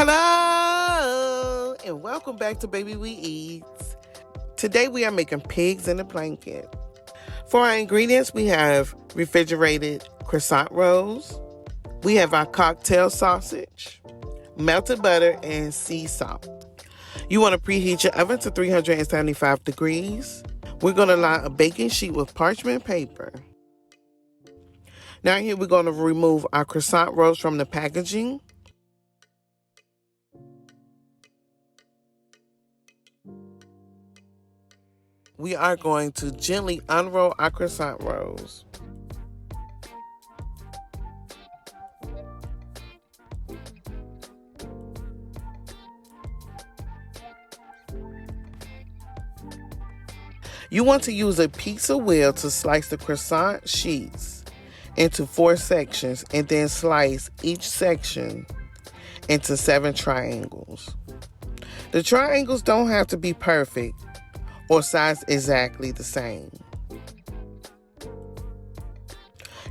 Hello and welcome back to Baby We Eats. Today we are making pigs in a blanket. For our ingredients, we have refrigerated croissant rolls. We have our cocktail sausage, melted butter, and sea salt. You want to preheat your oven to 375 degrees. We're going to line a baking sheet with parchment paper. Now here we're going to remove our croissant rolls from the packaging. We are going to gently unroll our croissant rolls. You want to use a pizza wheel to slice the croissant sheets into 4 sections and then slice each section into 7 triangles. The triangles don't have to be perfect or sized exactly the same.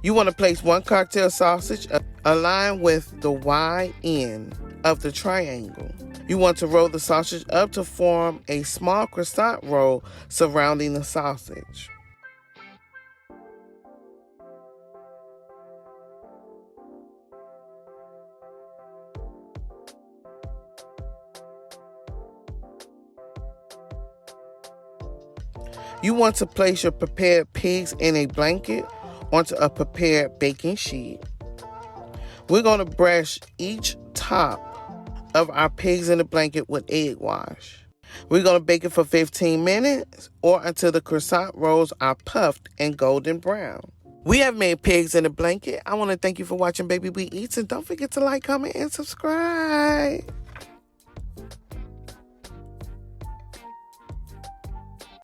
You want to place 1 cocktail sausage aligned with the wide end of the triangle. You want to roll the sausage up to form a small croissant roll surrounding the sausage. You want to place your prepared pigs in a blanket onto a prepared baking sheet. We're going to brush each top of our pigs in the blanket with egg wash. We're going to bake it for 15 minutes or until the croissant rolls are puffed and golden brown. We have made pigs in a blanket. I want to thank you for watching Baby We Eats, and don't forget to like, comment, and subscribe.